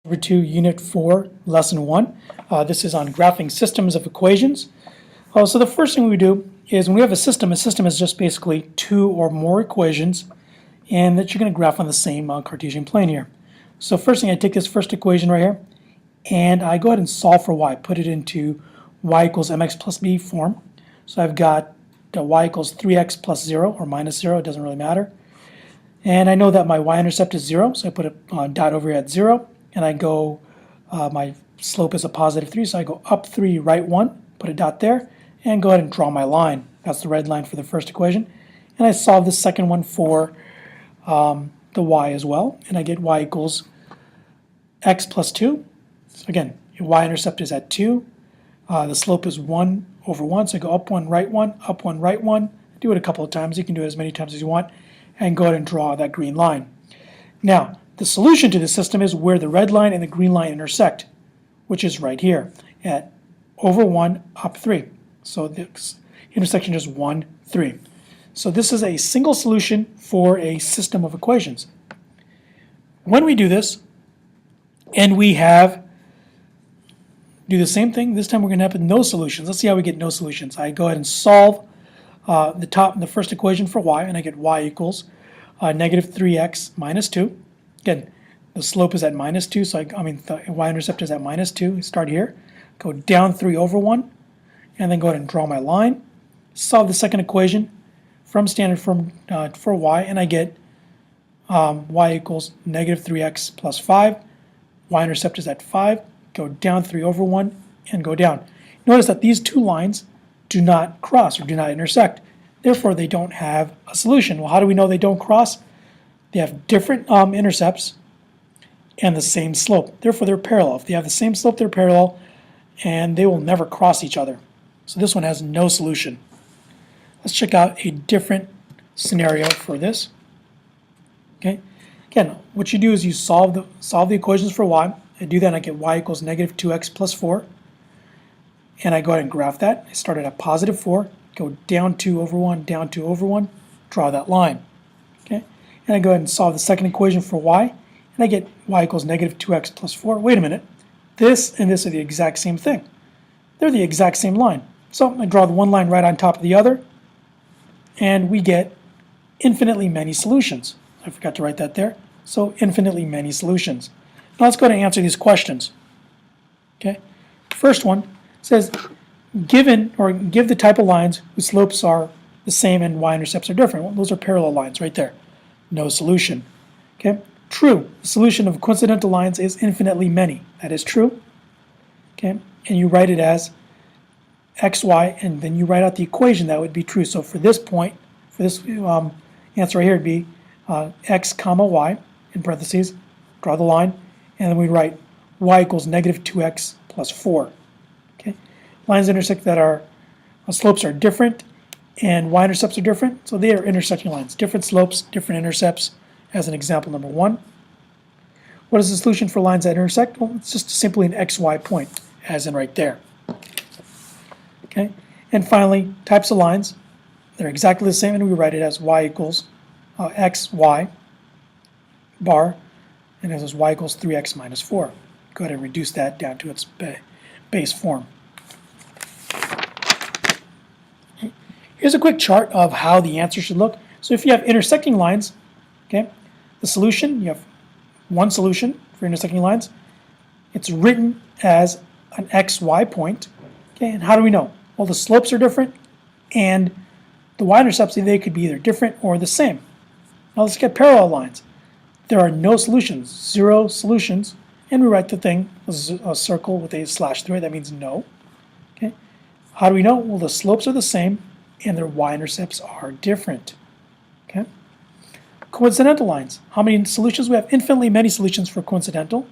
Over to Unit 4, Lesson 1. This is on graphing systems of equations. So the first thing we do is when we have a system is just basically two or more equations and that you're going to graph on the same Cartesian plane here. So first thing, I take this first equation right here and I go ahead and solve for y, put it into y equals mx plus b form. So I've got y equals 3x plus 0 or minus 0, it doesn't really matter. And I know that my y-intercept is 0, so I put a dot over here at 0. And I go, my slope is a positive 3, so I go up 3, right 1, put a dot there, and go ahead and draw my line. That's the red line for the first equation. And I solve the second one for the y as well, and I get y equals x plus 2. So again, your y-intercept is at 2. The slope is 1 over 1, so I go up 1, right 1, up 1, right 1. Do it a couple of times. You can do it as many times as you want, and go ahead and draw that green line. Now, the solution to the system is where the red line and the green line intersect, which is right here at over 1, up 3. So the intersection is 1, 3. So this is a single solution for a system of equations. When we do this, and we do the same thing, this time we're going to have no solutions. Let's see how we get no solutions. I go ahead and solve the first equation for y, and I get y equals negative 3x minus 2. Again, the slope is at minus 2, so the y-intercept is at minus 2. Start here, go down 3 over 1, and then go ahead and draw my line. Solve the second equation from standard form for y, and I get y equals negative 3x plus 5. Y-intercept is at 5. Go down 3 over 1, and go down. Notice that these two lines do not cross or do not intersect. Therefore, they don't have a solution. Well, how do we know they don't cross? They have different intercepts and the same slope. Therefore, they're parallel. If they have the same slope, they're parallel, and they will never cross each other. So this one has no solution. Let's check out a different scenario for this. Okay. Again, what you do is you solve the equations for y. I do that, and I get y equals negative 2x plus 4. And I go ahead and graph that. I start at a positive 4, go down 2 over 1, down 2 over 1, draw that line. Okay. And I go ahead and solve the second equation for y, and I get y equals negative 2x plus 4. Wait a minute, this and this are the exact same thing. They're the exact same line. So I draw the one line right on top of the other, and we get infinitely many solutions. I forgot to write that there. So infinitely many solutions. Now let's go ahead and answer these questions. Okay. First one says, give the type of lines whose slopes are the same and y-intercepts are different. Well, those are parallel lines right there. No solution. Okay. True. The solution of coincidental lines is infinitely many. That is true. Okay. And you write it as xy, and then you write out the equation that would be true. So for this point, for this answer right here, it'd be x comma y in parentheses. Draw the line, and then we write y equals negative 2x plus 4. Okay. Lines intersect that are slopes are different and y-intercepts are different, so they are intersecting lines. Different slopes, different intercepts, as an example number 1. What is the solution for lines that intersect? Well, it's just simply an xy point, as in right there. Okay, and finally, types of lines. They're exactly the same, and we write it as y equals xy bar, and as y equals 3x minus 4. Go ahead and reduce that down to its base form. Here's a quick chart of how the answer should look. So if you have intersecting lines, okay, the solution, you have one solution for intersecting lines. It's written as an xy point. Okay, and how do we know? Well, the slopes are different, and the y-intercepts, they could be either different or the same. Now let's get parallel lines. There are no solutions, 0 solutions, and we write the thing as a circle with a slash through it. That means no. Okay, how do we know? Well, the slopes are the same, and their y-intercepts are different. Okay. Coincidental lines. How many solutions? We have infinitely many solutions for coincidental.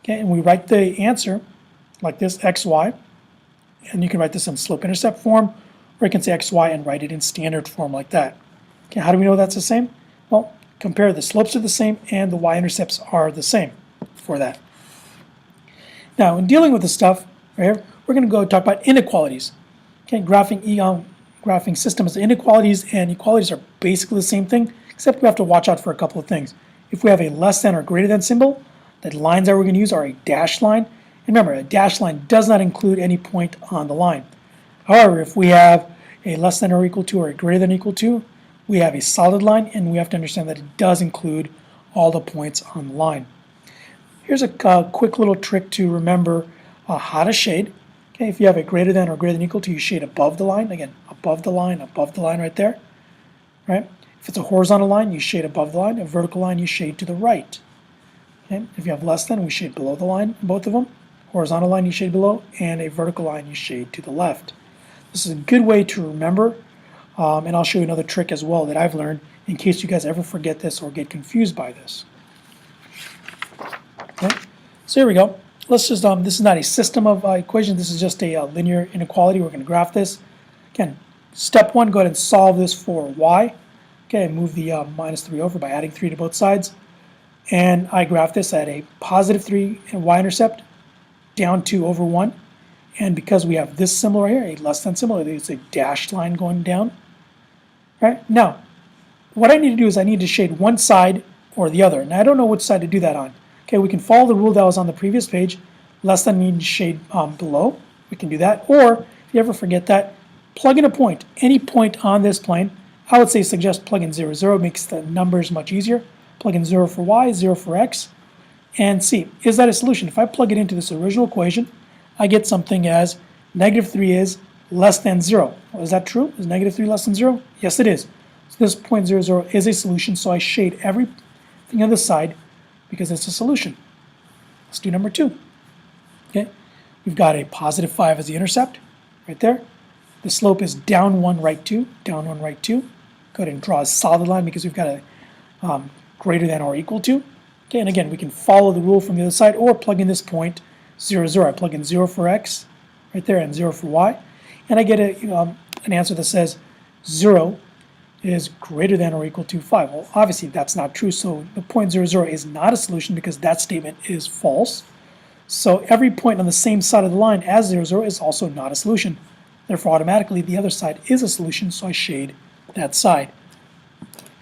Okay, and we write the answer like this, xy, and you can write this in slope-intercept form, or you can say xy and write it in standard form like that. Okay, how do we know that's the same? Well, compare the slopes are the same and the y-intercepts are the same for that. Now, in dealing with this stuff, right here, we're going to go talk about inequalities. Okay, graphing systems, inequalities and equalities are basically the same thing, except we have to watch out for a couple of things. If we have a less than or greater than symbol, The lines that we're going to use are a dashed line. And remember, a dashed line does not include any point on the line. However, if we have a less than or equal to or a greater than or equal to, we have a solid line, and we have to understand that it does include all the points on the line. Here's a quick little trick to remember how to shade. Okay, if you have a greater than or greater than or equal to, you shade above the line. Again, above the line right there. Right? If it's a horizontal line, you shade above the line. A vertical line, you shade to the right. Okay? If you have less than, we shade below the line, both of them. Horizontal line, you shade below, and a vertical line, you shade to the left. This is a good way to remember, and I'll show you another trick as well that I've learned in case you guys ever forget this or get confused by this. Okay, so here we go. Let's just, this is not a system of equations, this is just a linear inequality. We're going to graph this. Again, step one, go ahead and solve this for y. Okay, move the minus 3 over by adding 3 to both sides. And I graph this at a positive 3 and y-intercept down 2 over 1. And because we have this symbol right here, a less than symbol, it's a dashed line going down. Right? Now, what I need to do is I need to shade one side or the other. Now, I don't know which side to do that on. Okay, we can follow the rule that was on the previous page. Less than means shade below. We can do that. Or, if you ever forget that, plug in a point. Any point on this plane. I would say suggest plug in 0, 0. It makes the numbers much easier. Plug in 0 for y, 0 for x. And see, is that a solution? If I plug it into this original equation, I get something as negative 3 is less than 0. Well, is that true? Is negative 3 less than 0? Yes, it is. So this point 0, 0 is a solution, so I shade everything on this side because it's a solution. Let's do number 2. Okay, we've got a positive 5 as the intercept right there. The slope is down 1, right 2, down 1, right 2. Go ahead and draw a solid line because we've got a greater than or equal to. Okay, and again, we can follow the rule from the other side or plug in this point 0, 0. I plug in 0 for x right there and 0 for y. And I get an answer that says 0 is greater than or equal to 5. Well, obviously that's not true, so the point 0, 0 is not a solution because that statement is false. So every point on the same side of the line as 0, 0 is also not a solution. Therefore, automatically the other side is a solution, so I shade that side.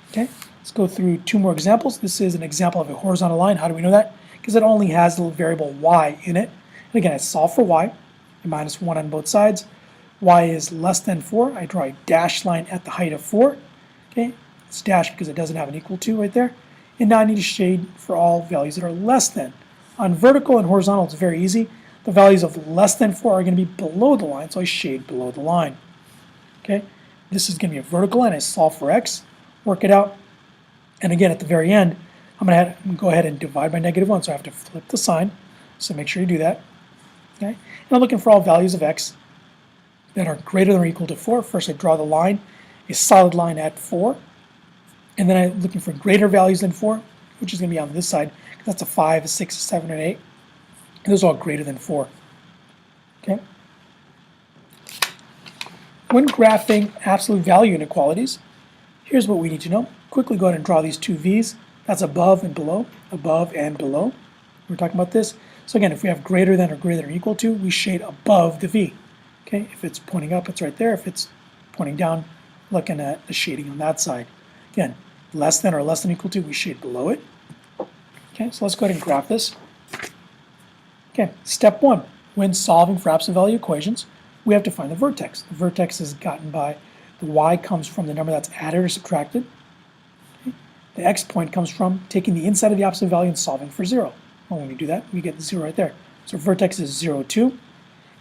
Okay, let's go through 2 more examples. This is an example of a horizontal line. How do we know that? Because it only has the variable y in it. And again, I solve for y, minus 1 on both sides. Y is less than 4. I draw a dashed line at the height of 4. Okay, it's dashed because it doesn't have an equal to right there. And now I need to shade for all values that are less than. On vertical and horizontal, it's very easy. The values of less than 4 are going to be below the line, so I shade below the line. Okay, this is going to be a vertical line. I solve for x, work it out. And again, at the very end, I'm going to go ahead and divide by negative 1, so I have to flip the sign. So make sure you do that. Okay, and I'm looking for all values of x that are greater than or equal to 4. First, I draw the line, a solid line at 4. And then I'm looking for greater values than 4, which is going to be on this side. That's a 5, a 6, a 7, and 8. And those are all greater than 4. Okay. When graphing absolute value inequalities, here's what we need to know. Quickly go ahead and draw these 2 V's. That's above and below, above and below. We're talking about this. So again, if we have greater than or greater than or equal to, we shade above the V. Okay, if it's pointing up, it's right there. If it's pointing down, looking at the shading on that side. Again, less than or less than equal to, we shade below it. Okay, so let's go ahead and graph this. Okay, step 1. When solving for absolute value equations, we have to find the vertex. The vertex is gotten by the y comes from the number that's added or subtracted. Okay. The x point comes from taking the inside of the absolute value and solving for 0. Well, when we do that, we get 0 right there. So vertex is 0, 2.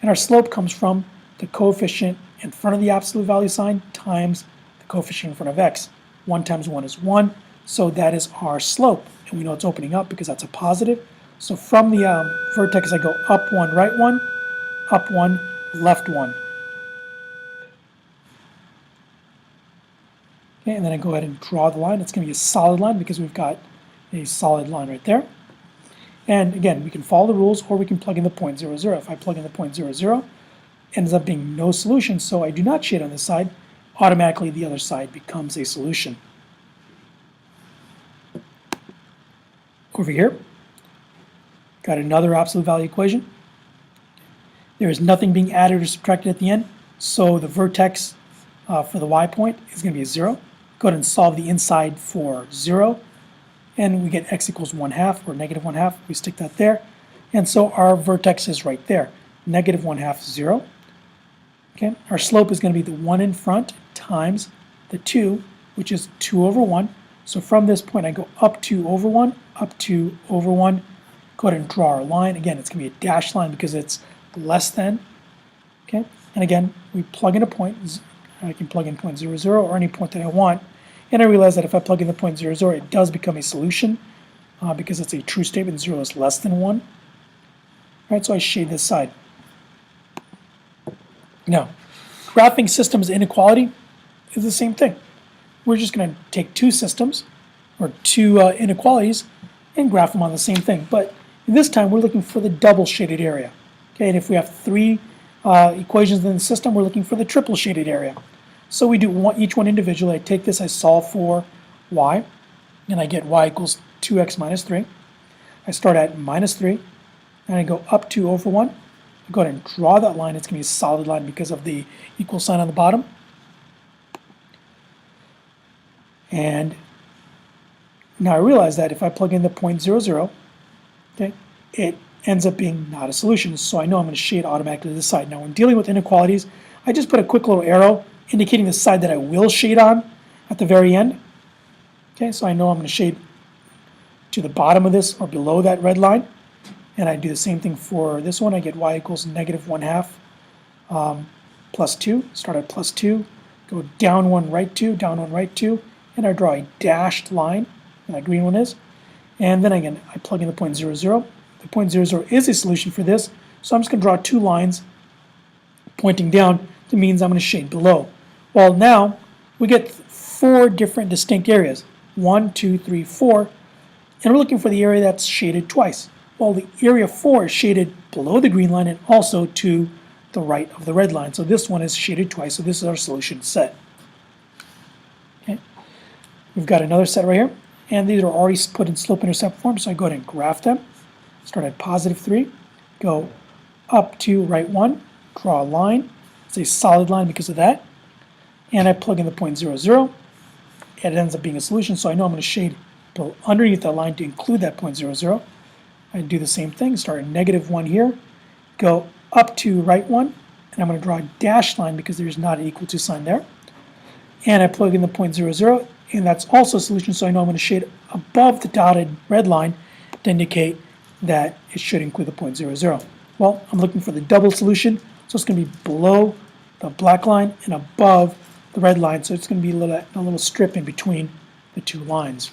And our slope comes from the coefficient in front of the absolute value sign times the coefficient in front of x. 1 times 1 is 1, so that is our slope. And we know it's opening up because that's a positive. So from the vertex, I go up 1, right 1, up 1, left 1. Okay, and then I go ahead and draw the line. It's going to be a solid line because we've got a solid line right there. And again, we can follow the rules or we can plug in the point 0, 0. If I plug in the point 0, 0, it ends up being no solution, so I do not shade on this side. Automatically, the other side becomes a solution. Over here, got another absolute value equation. There is nothing being added or subtracted at the end, so the vertex for the y point is going to be a 0. Go ahead and solve the inside for 0. and we get x equals 1/2 or negative 1/2. We stick that there. And so our vertex is right there, negative 1/2, 0. Okay, our slope is going to be the 1 in front times the 2, which is 2 over 1. So from this point, I go up 2 over 1, up 2 over 1. Go ahead and draw our line. Again, it's going to be a dashed line because it's less than. Okay, and again, we plug in a point. I can plug in 0.00 or any point that I want. And I realize that if I plug in the 0.00, it does become a solution because it's a true statement. 0 is less than 1. All right, so I shade this side. Now, graphing systems inequality is the same thing. We're just going to take two systems or two inequalities and graph them on the same thing. But this time we're looking for the double shaded area. Okay, and if we have three equations in the system, we're looking for the triple shaded area. So we do each one individually. I take this, I solve for y, and I get y equals 2x minus 3. I start at minus 3, and I go up 2 over 1. I go ahead and draw that line. It's going to be a solid line because of the equal sign on the bottom. And now I realize that if I plug in the 0.00, okay, it ends up being not a solution. So I know I'm going to shade automatically to the side. Now when dealing with inequalities, I just put a quick little arrow indicating the side that I will shade on at the very end. Okay, so I know I'm going to shade to the bottom of this or below that red line. And I do the same thing for this one. I get y equals negative 1/2 plus 2. Start at plus 2, go down 1, right 2, down 1, right 2, and I draw a dashed line, and that green one is. And then again, I plug in the 0.00. The 0.00 is a solution for this, so I'm just going to draw two lines pointing down. That means I'm going to shade below. Well, now we get four different distinct areas. 1, 2, 3, 4, and we're looking for the area that's shaded twice. Well, the area 4 is shaded below the green line and also to the right of the red line. So this one is shaded twice, so this is our solution set. Okay. We've got another set right here, and these are already put in slope-intercept form, so I go ahead and graph them. Start at positive 3, go up to right 1, draw a line. It's a solid line because of that. And I plug in the 0.00. It ends up being a solution, so I know I'm going to shade underneath that line to include that 0.00. I do the same thing, start at negative 1 here, go up to right 1, and I'm going to draw a dashed line because there's not an equal to sign there. And I plug in the 0.00, and that's also a solution, so I know I'm going to shade above the dotted red line to indicate that it should include the 0.00. Well, I'm looking for the double solution, so it's going to be below the black line and above the red line, so it's going to be a little strip in between the two lines.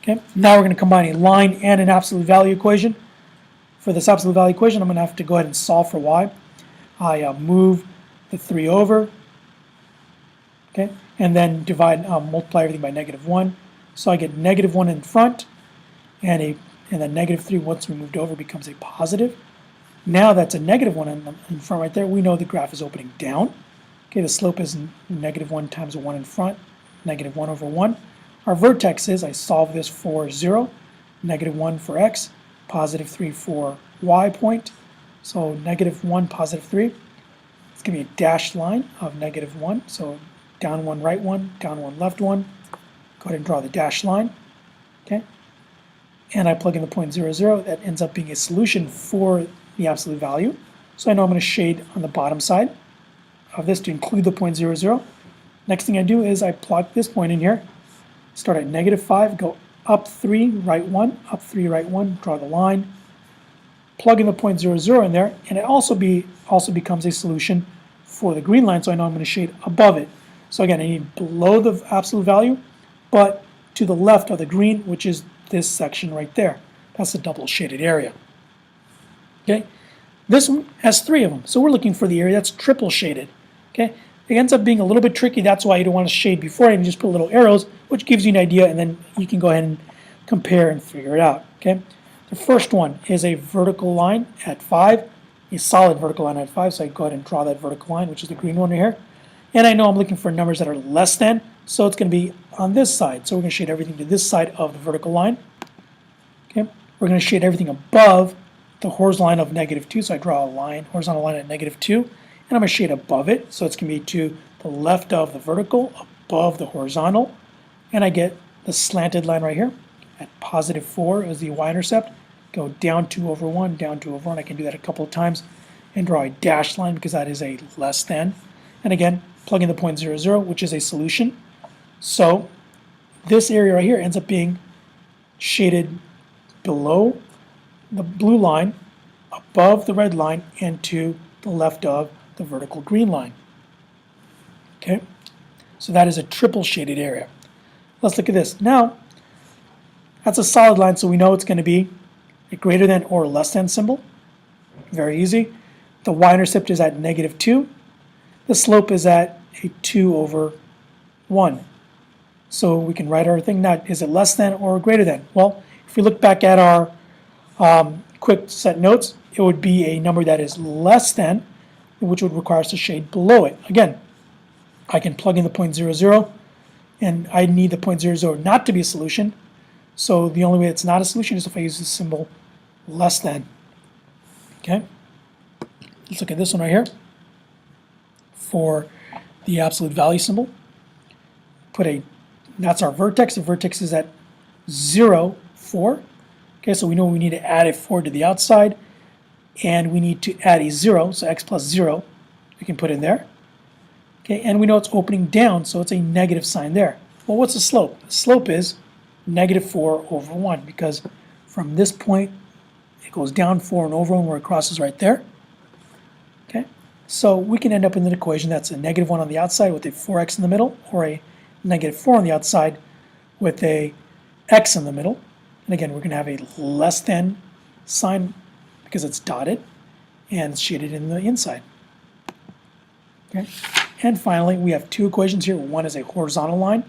Okay, now we're going to combine a line and an absolute value equation. For this absolute value equation, I'm going to have to go ahead and solve for y. I move the 3 over, okay, and then multiply everything by negative 1. So I get negative 1 in front, and then negative 3 once we moved over becomes a positive. Now that's a negative 1 in front right there. We know the graph is opening down. Okay, the slope is negative 1 times a 1 in front, negative 1 over 1. Our vertex is, I solve this for 0, negative 1 for x, positive 3 for y point. So negative 1, positive 3. It's going to be a dashed line of negative 1. So down 1, right 1, down 1, left 1. Go ahead and draw the dashed line. Okay, and I plug in the 0.00. That ends up being a solution for the absolute value. So I know I'm going to shade on the bottom side of this to include the 0.00. Next thing I do is I plug this point in here. Start at negative 5, go up 3, right 1, up 3, right 1, draw the line, plug in the 0.00 in there, and it also becomes a solution for the green line, so I know I'm going to shade above it. So again, I need below the absolute value, but to the left of the green, which is this section right there. That's the double shaded area. Okay, this one has 3 of them, so we're looking for the area that's triple shaded. Okay. It ends up being a little bit tricky. That's why you don't want to shade before and just put little arrows, which gives you an idea, and then you can go ahead and compare and figure it out. Okay. The first one is a vertical line at 5, a solid vertical line at 5. So I go ahead and draw that vertical line, which is the green one right here. And I know I'm looking for numbers that are less than, so it's going to be on this side. So we're going to shade everything to this side of the vertical line. Okay. We're going to shade everything above the horizontal line of negative 2. So I draw a line, horizontal line at negative 2. And I'm going to shade above it, so it's going to be to the left of the vertical, above the horizontal, and I get the slanted line right here at positive 4 is the y-intercept. Go down 2 over 1, down 2 over 1. I can do that a couple of times and draw a dashed line because that is a less than. And again, plug in the point 0, 0, which is a solution. So this area right here ends up being shaded below the blue line, above the red line, and to the left of the vertical green line. Okay, so that is a triple shaded area. Let's look at this. Now, that's a solid line, so we know it's going to be a greater than or less than symbol. Very easy. The y-intercept is at negative 2. The slope is at a 2 over 1. So we can write our thing now. Is it less than or greater than? Well, if we look back at our quick set notes, it would be a number that is less than, which would require us to shade below it. Again, I can plug in the point 0, 0, and I need the point 0, 0 not to be a solution. So the only way it's not a solution is if I use the symbol less than. Okay, let's look at this one right here. For the absolute value symbol, that's our vertex. The vertex is at 0, 4. Okay, so we know we need to add a 4 to the outside, and we need to add a 0, so x plus 0 we can put in there. Okay, and we know it's opening down, so it's a negative sign there. Well, what's the slope? The slope is negative 4 over 1, because from this point it goes down 4 and over 1 where it crosses right there. Okay, so we can end up in an equation that's a negative 1 on the outside with a 4x in the middle, or a negative 4 on the outside with a x in the middle. And again, we're going to have a less than sign because it's dotted and it's shaded in the inside. Okay. And finally, we have two equations here. One is a horizontal line,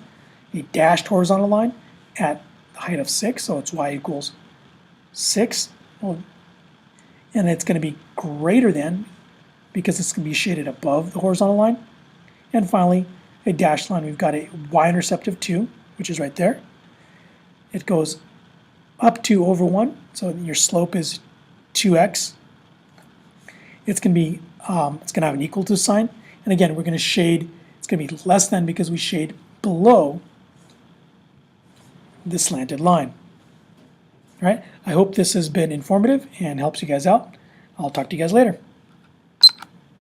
a dashed horizontal line at the height of 6, so it's y equals 6. Well, and it's going to be greater than because it's going to be shaded above the horizontal line. And finally, a dashed line. We've got a y-intercept of 2, which is right there. It goes up 2 over 1, so your slope is 2x. It's going to have an equal to sign. And again, we're going to shade, it's going to be less than because we shade below the slanted line. All right, I hope this has been informative and helps you guys out. I'll talk to you guys later.